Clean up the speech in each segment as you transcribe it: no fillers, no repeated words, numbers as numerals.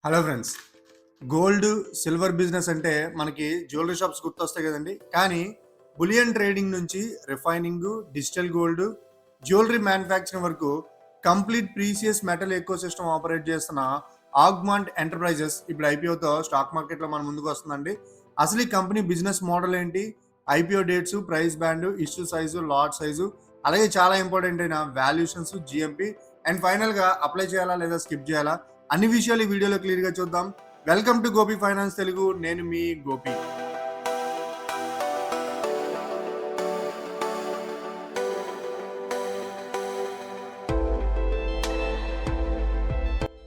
Hello friends. Gold, silver business అంటే మనకి jewellery shops గుర్తొస్తాయి కదండీ! కానీ బులియన్ ట్రేడింగ్ నుంచి రిఫైనింగు, డిజిటల్ గోల్డ్, జ్యువెలరీ మ్యానుఫ్యాక్చరింగ్ వరకు complete precious metal ecosystem operate చేస్తున్న ఆగ్మాంట్ ఎంటర్‌ప్రైజెస్ ఇప్పుడు ఐపీఓతో స్టాక్ మార్కెట్‌లో మన ముందుకొస్తుందండి. అసలు ఈ కంపెనీ బిజినెస్ మోడల్ ఏంటి? IPO dates, price band, issue size, lot size, అలాగే చాలా ఇంపార్టెంట్ అయిన వాల్యుయేషన్స్, జీఎంపీ అండ్ ఫైనల్‌గా అప్లై చేయాలా లేదా స్కిప్ చేయాలా? అన్ని విషయాలు ఈ వీడియోలో క్లియర్‌గా చూద్దాం. Welcome to Gopi finance Telugu. నేను మీ గోపి.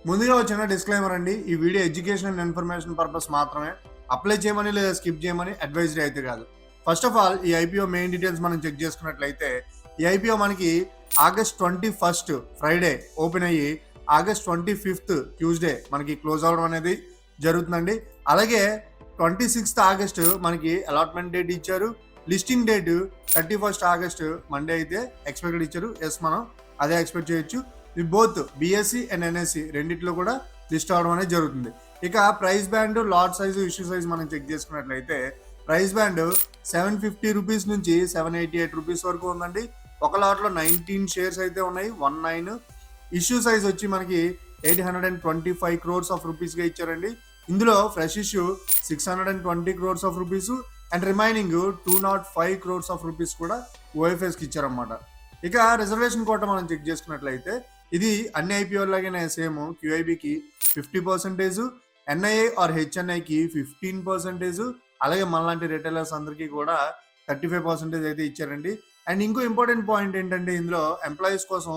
ముందుగా ఒక చిన్న డిస్క్లైమర్ అండి. ఈ video education and information purpose మాత్రమే. అప్లై చేయమని లేదా స్కిప్ చేయమని అడ్వైజరీ అయితే కాదు. ఫస్ట్ ఆఫ్ ఆల్ ఈ ఐపీఓ మెయిన్ డీటెయిల్స్ మనం చెక్ చేసుకున్నట్లయితే ఈ ఐపీఓ మనకి ఆగస్ట్ 21 ఫ్రైడే ఓపెన్ అయ్యి ఆగస్ట్ 25 ట్యూస్డే మనకి క్లోజ్ అవ్వడం అనేది జరుగుతుందండి. అలాగే 26 ఆగస్ట్ మనకి అలాట్మెంట్ డేట్ ఇచ్చారు. లిస్టింగ్ డేట్ 31 ఆగస్ట్ మండే అయితే ఎక్స్పెక్టెడ్ ఇచ్చారు. ఎస్, మనం అదే ఎక్స్పెక్ట్ చేయొచ్చు. ఇవి బోత్ బీఎస్సీ అండ్ ఎన్ఎస్సి రెండిట్లో కూడా లిస్ట్ అవడం అనేది జరుగుతుంది. ఇక price band, lot size, issue size మనం చెక్ చేసుకున్నట్లయితే ప్రైస్ బ్యాండ్ 750 రూపీస్ నుంచి 788 రూపీస్ వరకు ఉందండి. ఒక లాట్లో 19 షేర్స్ అయితే ఉన్నాయి, 19. ఇష్యూ సైజ్ వచ్చి మనకి 825 క్రోర్స్ ఆఫ్ రూపీస్గా ఇచ్చారండి. ఇందులో fresh issue 620 crores of rupees and remaining 205 crores of rupees కూడా ఓఎఫ్ఎస్కి ఇచ్చారన్నమాట. ఇక రిజర్వేషన్ కోట మనం చెక్ చేసుకున్నట్లయితే ఇది అన్ని ఐపీఓ లాగానే సేమ్. క్యూఐబికి 50%, ఎన్ఐఏ ఆర్ హెచ్ఎన్ఐకి 15%, అలాగే మనలాంటి రిటైలర్స్ అందరికీ కూడా 35% అయితే ఇచ్చారండి. అండ్ ఇంకో ఇంపార్టెంట్ పాయింట్ ఏంటంటే ఇందులో ఎంప్లాయీస్ కోసం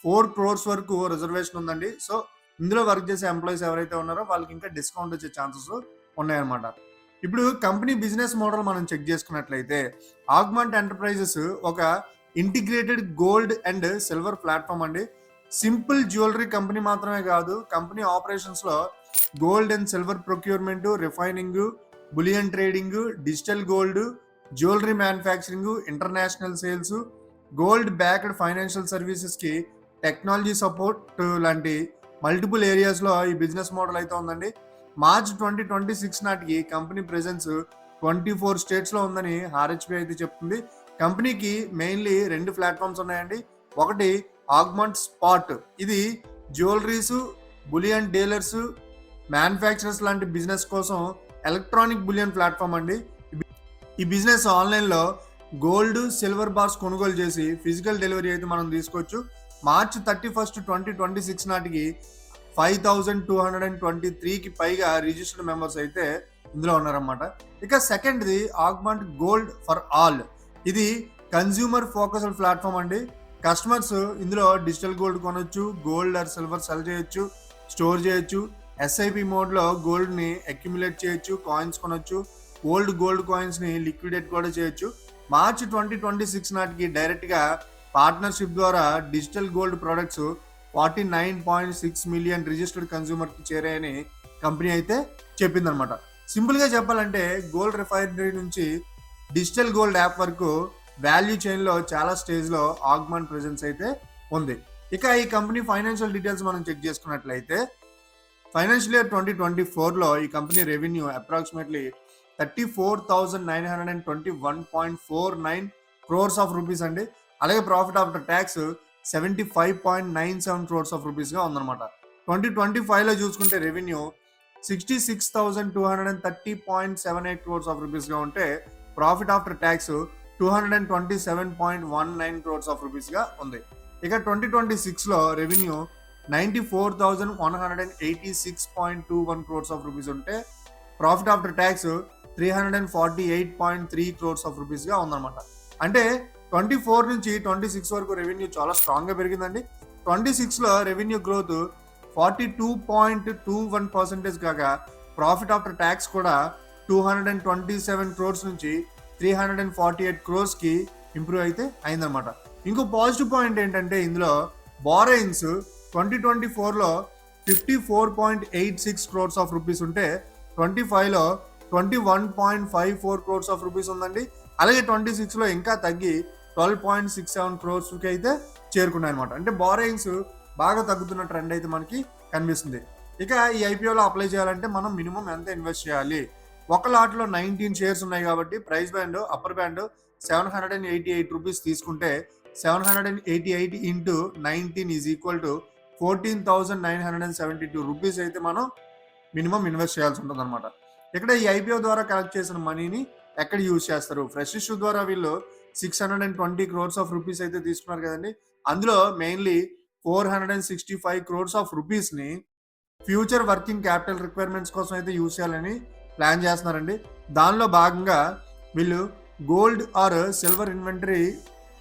4 crores వరకు రిజర్వేషన్ ఉందండి. సో ఇందులో వర్క్ చేసే ఎంప్లాయీస్ ఎవరైతే ఉన్నారో వాళ్ళకి ఇంకా డిస్కౌంట్ వచ్చే ఛాన్సెస్ ఉన్నాయన్నమాట. ఇప్పుడు కంపెనీ బిజినెస్ మోడల్ మనం చెక్ చేసుకున్నట్లయితే ఆగ్మాంట్ ఎంటర్ప్రైజెస్ ఒక integrated gold and silver platform అండి. సింపుల్ జ్యువెలరీ కంపెనీ మాత్రమే కాదు, కంపెనీ ఆపరేషన్స్ లో gold and silver procurement, refining, bullion trading, digital gold, jewellery manufacturing, international sales, gold backed financial services కి technology support లాంటి multiple ఏరియాస్లో ఈ business model అయితే ఉందండి. మార్చ్ 2026 నాటికి కంపెనీ ప్రెజెన్స్ 24 స్టేట్స్లో ఉందని ఆర్హెచ్బి అయితే చెప్తుంది. కంపెనీకి మెయిన్లీ 2 ప్లాట్ఫామ్స్ ఉన్నాయండి. ఒకటి ఆగ్మాంట్ స్పాట్, ఇది జ్యువెలరీస్, బులియన్ డీలర్స్, మ్యానుఫ్యాక్చరర్స్ లాంటి బిజినెస్ కోసం ఎలక్ట్రానిక్ బులియన్ ప్లాట్ఫామ్ అండి. ఈ బిజినెస్ ఆన్లైన్లో గోల్డ్, సిల్వర్ బార్స్ కొనుగోలు చేసి ఫిజికల్ డెలివరీ అయితే మనం తీసుకోవచ్చు. మార్చ్ 31, 2026 నాటికి 5223కి పైగా రిజిస్టర్డ్ మెంబర్స్ అయితే ఇందులో ఉన్నారన్నమాట. ఇక సెకండ్ది ఆగ్మాంట్ గోల్డ్ ఫర్ ఆల్, ఇది కన్జ్యూమర్ ఫోకస్డ్ ప్లాట్ఫామ్ అండి. కస్టమర్స్ ఇందులో డిజిటల్ గోల్డ్ కొనొచ్చు, గోల్డ్ ఆర్ సిల్వర్ సెల్ చేయొచ్చు, స్టోర్ చేయొచ్చు, ఎస్ఐపి మోడ్లో గోల్డ్ని అక్యుములేట్ చేయొచ్చు, కాయిన్స్ కొనొచ్చు, ఓల్డ్ గోల్డ్ కాయిన్స్ని లిక్విడేట్ కూడా చేయొచ్చు. మార్చ్ 2026 నాటికి డైరెక్ట్గా పార్ట్నర్షిప్ ద్వారా digital gold products 49.6 million registered కన్స్యూమర్కి చేరాయని కంపెనీ అయితే చెప్పిందనమాట. సింపుల్గా చెప్పాలంటే గోల్డ్ రిఫైనరీ నుంచి డిజిటల్ గోల్డ్ యాప్ వరకు వాల్యూ చైన్లో చాలా స్టేజ్లో ఆగ్మాంట్ ప్రెజెన్స్ అయితే ఉంది. ఇక ఈ కంపెనీ ఫైనాన్షియల్ డీటెయిల్స్ మనం చెక్ చేసుకున్నట్లయితే ఫైనాన్షియల్ ఇయర్ 2024లో ఈ company revenue approximately 34,921.49 crores of rupees అండి. అలాగే profit after tax 75.97 crores of రూపీస్గా ఉందన్నమాట. 2025లో చూసుకుంటే రెవెన్యూ 66,230.78 crores ఆఫ్ రూపీస్గా ఉంటే profit after tax 227.19 crores of రూపీస్గా ఉంది. ఇక 2026లో రెవెన్యూ 94,186.21 crores ఆఫ్ రూపీస్ ఉంటే profit after tax 348.3 crores of రూపీస్గా ఉందన్నమాట. అంటే 24 నుంచి 26 వరకు రెవెన్యూ చాలా స్ట్రాంగ్గా పెరిగిందండి. 26లో రెవెన్యూ గ్రోత్ 42.21% కాగా ప్రాఫిట్ ఆఫ్టర్ ట్యాక్స్ కూడా 227 crores నుంచి 348 crores ఇంప్రూవ్ అయితే అయిందనమాట. ఇంకో పాజిటివ్ పాయింట్ ఏంటంటే ఇందులో బారోయింగ్స్ 2024లో 54.86 crores ఆఫ్ రూపీస్ ఉంటే 25లో 21.54 crores ఆఫ్ రూపీస్ ఉందండి. అలాగే 26లో ఇంకా తగ్గి 12.67 crores అయితే చేరుకున్నాయి అనమాట. అంటే బారోయింగ్స్ బాగా తగ్గుతున్న ట్రెండ్ అయితే మనకి కనిపిస్తుంది. ఇక ఈ ఐపీఓలో అప్లై చేయాలంటే మనం మినిమం ఎంత ఇన్వెస్ట్ చేయాలి? ఒక లాట్లో 19 షేర్స్ ఉన్నాయి కాబట్టి ప్రైస్ బ్యాండ్ అప్పర్ బ్యాండ్ ₹788 తీసుకుంటే 788 ఇంటూ 19 ఈజ్ ఈక్వల్ టు ₹14,972 అయితే మనం మినిమం ఇన్వెస్ట్ చేయాల్సి ఉంటుంది అనమాట. ఇక్కడ ఈ ఐపీఓ ద్వారా కలెక్ట్ చేసిన మనీని ఎక్కడ యూజ్ చేస్తారు? ఫ్రెష్ ఇష్యూ ద్వారా వీళ్ళు 620 crores ఆఫ్ రూపీస్ అయితే తీసుకున్నారు కదండి. అందులో మెయిన్లీ 465 crores ఆఫ్ రూపీస్ని ఫ్యూచర్ వర్కింగ్ క్యాపిటల్ రిక్వైర్మెంట్స్ కోసం అయితే యూజ్ చేయాలని ప్లాన్ చేస్తున్నారండి. దానిలో భాగంగా వీళ్ళు గోల్డ్ ఆర్ సిల్వర్ ఇన్వెంటరీ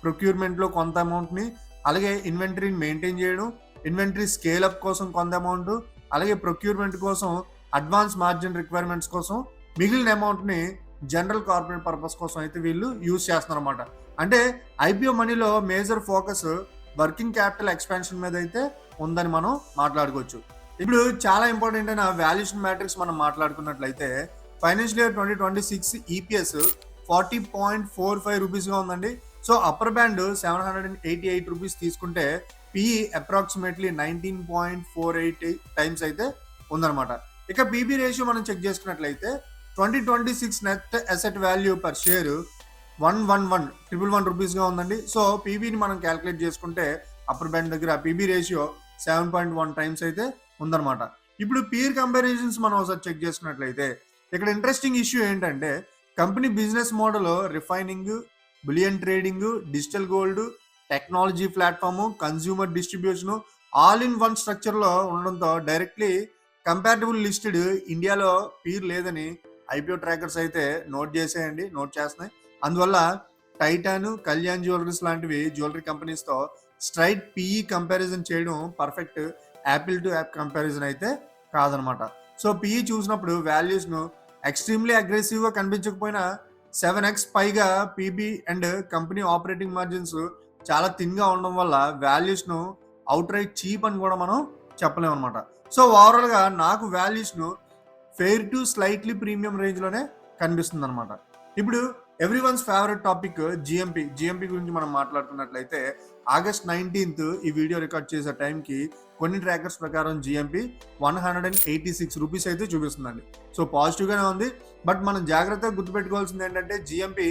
ప్రొక్యూర్మెంట్లో కొంత అమౌంట్ని, అలాగే ఇన్వెంటరీని మెయింటైన్ చేయడం, ఇన్వెంటరీ స్కేల్ అప్ కోసం కొంత అమౌంట్, అలాగే ప్రొక్యూర్మెంట్ కోసం అడ్వాన్స్ మార్జిన్ రిక్వైర్మెంట్స్ కోసం మిగిలిన అమౌంట్ని జనరల్ కార్పొరేట్ పర్పస్ కోసం అయితే వీళ్ళు యూజ్ చేస్తున్నారు అనమాట. అంటే ఐపీఓ మనీలో major focus working capital expansion మీద అయితే ఉందని మనం మాట్లాడుకోవచ్చు. ఇప్పుడు చాలా ఇంపార్టెంట్ అయిన వాల్యుయేషన్ మ్యాట్రిక్స్ మనం మాట్లాడుకున్నట్లయితే ఫైనాన్షియల్ ఇయర్ 2026 ఈపీఎస్ 40.45 రూపీస్గా ఉందండి. సో అప్పర్ బ్యాండ్ ₹788 తీసుకుంటే పిఈ అప్రాక్సిమేట్లీ 19.48 టైమ్స్ అయితే ఉందన్నమాట. ఇక పీబీ రేషియో మనం చెక్ చేసుకున్నట్లయితే 2026 net asset value per share 111 రూపీస్గా ఉందండి. సో పీబీని మనం క్యాలిక్యులేట్ చేసుకుంటే అప్పర్ బ్యాండ్ దగ్గర పీబీ రేషియో 7.1 టైమ్స్ అయితే ఉందన్నమాట. ఇప్పుడు పీర్ కంపారిజన్స్ మనం ఒకసారి చెక్ చేసుకున్నట్లయితే ఇక్కడ ఇంట్రెస్టింగ్ ఇష్యూ ఏంటంటే company business model refining, bullion trading, digital gold, technology platform, consumer distribution all in one స్ట్రక్చర్లో ఉండడంతో డైరెక్ట్లీ కంపారిటిబుల్ లిస్టెడ్ ఇండియాలో పీర్ లేదని ఐపీఓ ట్రాకర్స్ అయితే నోట్ చేస్తున్నాయి. అందువల్ల టైటాన్, కళ్యాణ్ జ్యువెలరీస్ లాంటివి జ్యువెలరీ కంపెనీస్తో స్ట్రైట్ పీఈ కంపారిజన్ చేయడం perfect apple to apple comparison అయితే కాదనమాట. సో పీఈ చూసినప్పుడు వాల్యూస్ను ఎక్స్ట్రీమ్లీ అగ్రెసివ్గా కనిపించకపోయినా 7x పైగా PB and company operating margins చాలా థిన్గా ఉండడం వల్ల వాల్యూస్ను అవుట్ రైట్ చీప్ అని కూడా మనం చెప్పలేము అనమాట. సో ఓవరాల్గా నాకు వాల్యూస్ను ఫెయిర్ టు స్లైట్లీ ప్రీమియం రేంజ్లోనే కనిపిస్తుంది అనమాట. ఇప్పుడు every once favourite topic GMP గురించి మనం మాట్లాడుకున్నట్లయితే August 19th ఈ వీడియో రికార్డ్ చేసే టైంకి కొన్ని ట్రాకర్స్ ప్రకారం జిఎంపీ 186 రూపీస్ అయితే చూపిస్తుందండి. సో పాజిటివ్గానే ఉంది. బట్ మనం జాగ్రత్తగా గుర్తుపెట్టుకోవాల్సింది ఏంటంటే జిఎంపీ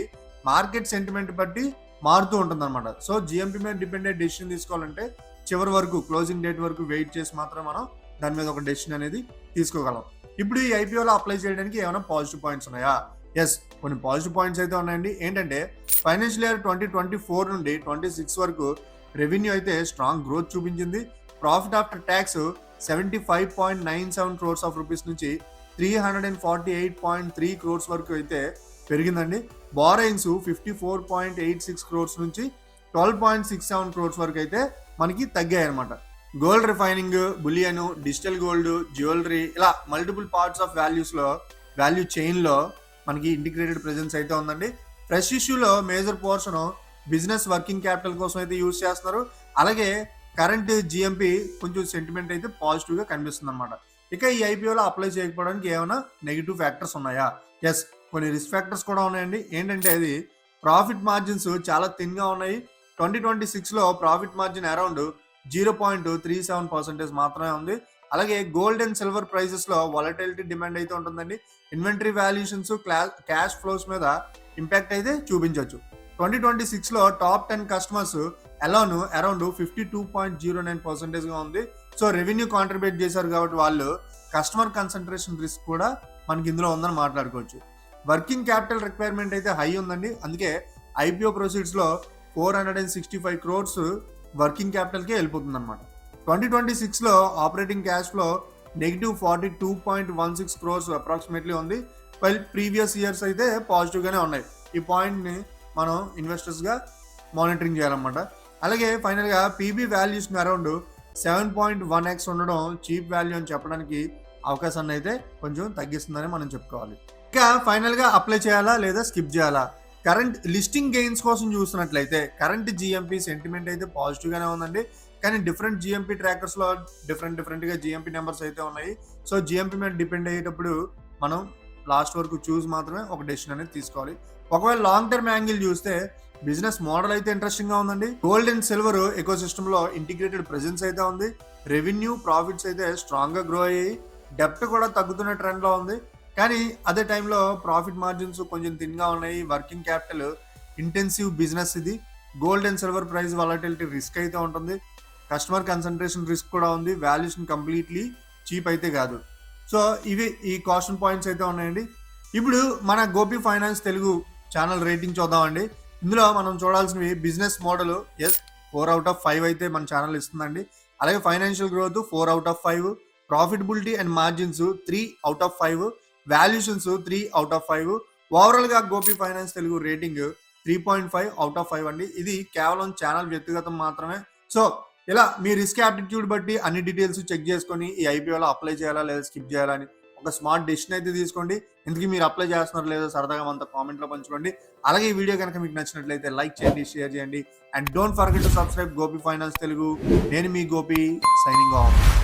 మార్కెట్ సెంటిమెంట్ బట్టి మారుతూ ఉంటుంది అనమాట. సో జిఎంపీ మీద డిపెండ్ అయ్యే డెసిషన్ తీసుకోవాలంటే చివరి వరకు క్లోజింగ్ డేట్ వరకు వెయిట్ చేసి మాత్రం మనం దాని మీద ఒక డెసిషన్ అనేది తీసుకోగలం. ఇప్పుడు ఈ ఐపీఓలో అప్లై చేయడానికి ఏమైనా పాజిటివ్ పాయింట్స్ ఉన్నాయా? ఎస్, కొన్ని పాజిటివ్ పాయింట్స్ అయితే ఉన్నాయండి. ఏంటంటే ఫైనాన్షియల్ ఇయర్ 2024 నుండి 26 వరకు రెవెన్యూ అయితే స్ట్రాంగ్ గ్రోత్ చూపించింది. Profit after tax 75.97 crores of rupees నుంచి 348.3 crores వరకు అయితే పెరిగిందండి. బారోయింగ్స్ 54.86 crores నుంచి 12.67 crores వరకు అయితే మనకి తగ్గాయి అనమాట. Gold refining, bullion, digital gold, jewellery ఇలా మల్టిపుల్ పార్ట్స్ ఆఫ్ వాల్యూ చైన్లో మనకి ఇంటిగ్రేటెడ్ ప్రెజెన్స్ అయితే ఉందండి. ఫ్రెష్ ఇష్యూలో major portion business working capital కోసం అయితే యూజ్ చేస్తున్నారు. అలాగే కరెంట్ జిఎంపీ కొంచెం సెంటిమెంట్ అయితే పాజిటివ్గా కనిపిస్తుంది అనమాట. ఇక ఈ ఐపీఓలో అప్లై చేయకపోవడానికి ఏమైనా నెగిటివ్ ఫ్యాక్టర్స్ ఉన్నాయా? ఎస్, కొన్ని రిస్క్ ఫ్యాక్టర్స్ కూడా ఉన్నాయండి. ఏంటంటే అది ప్రాఫిట్ మార్జిన్స్ చాలా థిన్గా ఉన్నాయి. 2026లో ప్రాఫిట్ మార్జిన్ అరౌండ్ 0.37% మాత్రమే ఉంది. అలాగే గోల్డ్ అండ్ సిల్వర్ ప్రైజెస్లో వాలటిలిటీ డిమాండ్ అయితే ఉంటుందండి. ఇన్వెంటరీ వాల్యుయేషన్స్, క్యాష్ ఫ్లోస్ మీద ఇంపాక్ట్ అయితే చూపించవచ్చు. 2026లో టాప్ 10 కస్టమర్స్ అలోన్ అరౌండ్ 52.09%గా ఉంది. సో రెవెన్యూ కాంట్రిబ్యూట్ చేశారు కాబట్టి వాళ్ళు కస్టమర్ కన్సంట్రేషన్ రిస్క్ కూడా మనకి ఇందులో ఉందని మాట్లాడుకోవచ్చు. వర్కింగ్ క్యాపిటల్ రిక్వైర్మెంట్ అయితే హై ఉందండి. అందుకే ఐపీఓ ప్రొసీడ్స్లో 465 crores వర్కింగ్ క్యాపిటల్కే వెళ్ళిపోతుంది అనమాట. 2026లో operating cash flow -42.16 crores approximately ఉంది. ప్రీవియస్ ఇయర్స్ అయితే పాజిటివ్గానే ఉన్నాయి. ఈ పాయింట్ని మనం ఇన్వెస్టర్స్గా మానిటరింగ్ చేయాలన్నమాట. అలాగే ఫైనల్గా పీబీ వాల్యూస్ని అరౌండ్ 7.1x ఉండడం చీప్ వాల్యూ అని చెప్పడానికి అవకాశాన్ని అయితే కొంచెం తగ్గిస్తుందని మనం చెప్పుకోవాలి. ఇక ఫైనల్గా అప్లై చేయాలా లేదా స్కిప్ చేయాలా? కరెంట్ లిస్టింగ్ గెయిన్స్ కోసం చూస్తున్నట్లయితే కరెంట్ జిఎంపీ సెంటిమెంట్ అయితే పాజిటివ్గానే ఉందండి. కానీ డిఫరెంట్ జిఎంపీ ట్రాకర్స్లో డిఫరెంట్గా జిఎంపీ నెంబర్స్ అయితే ఉన్నాయి. సో జిఎంపీ మీద డిపెండ్ అయ్యేటప్పుడు మనం లాస్ట్ వరకు చూసి మాత్రమే ఒక డెసిషన్ అనేది తీసుకోవాలి. ఒకవేళ లాంగ్ టర్మ్ యాంగిల్ చూస్తే బిజినెస్ మోడల్ అయితే ఇంట్రెస్టింగ్ గా ఉందండి. Gold and silver eco system లో ఇంటిగ్రేటెడ్ ప్రెజెన్స్ అయితే ఉంది. రెవెన్యూ ప్రాఫిట్స్ అయితే స్ట్రాంగ్ గా గ్రో అయ్యాయి. డెప్ట్ కూడా తగ్గుతున్న ట్రెండ్ లో ఉంది. కానీ అదే టైంలో ప్రాఫిట్ మార్జిన్స్ కొంచెం థిన్ గా ఉన్నాయి. వర్కింగ్ క్యాపిటల్ ఇంటెన్సివ్ బిజినెస్ ఇది. Gold and silver price volatility risk అయితే ఉంటుంది. కస్టమర్ కన్సంట్రేషన్ రిస్క్ కూడా ఉంది. వాల్యుయేషన్ కంప్లీట్లీ చీప్ అయితే కాదు. సో ఇవి ఈ కాషన్ పాయింట్స్ అయితే ఉన్నాయండి. ఇప్పుడు మన Gopi finance Telugu channel rating చూద్దామండి. ఇందులో మనం చూడాల్సినవి బిజినెస్ మోడల్ 4/5 అయితే మన ఛానల్ ఇస్తుందండి. అలాగే financial growth 4/5, profitability and margins 3/5, valuations 3/5. Overall గా గోపి ఫైనాన్స్ తెలుగు రేటింగ్ 3.5/5 అండి. ఇది కేవలం ఛానల్ వ్యక్తిగతం మాత్రమే. సో ఇలా మీ రిస్క్ యాప్టిట్యూడ్ బట్టి అన్ని డీటెయిల్స్ చెక్ చేసుకొని ఈ ఐపీఓలో అప్లై చేయాలా లేదా స్కిప్ చేయాలా అని ఒక స్మార్ట్ డెసిషన్ అయితే తీసుకోండి. ఇందుకు మీరు అప్లై చేస్తున్నారు లేదో సరదాగా మనతో కామెంట్లో పంచుకోండి. అలాగే ఈ వీడియో కనుక మీకు నచ్చినట్లయితే లైక్ చేయండి, షేర్ చేయండి. And don't forget to subscribe Gopi finance Telugu. నేను మీ గోపి, సైనింగ్ ఆఫ్.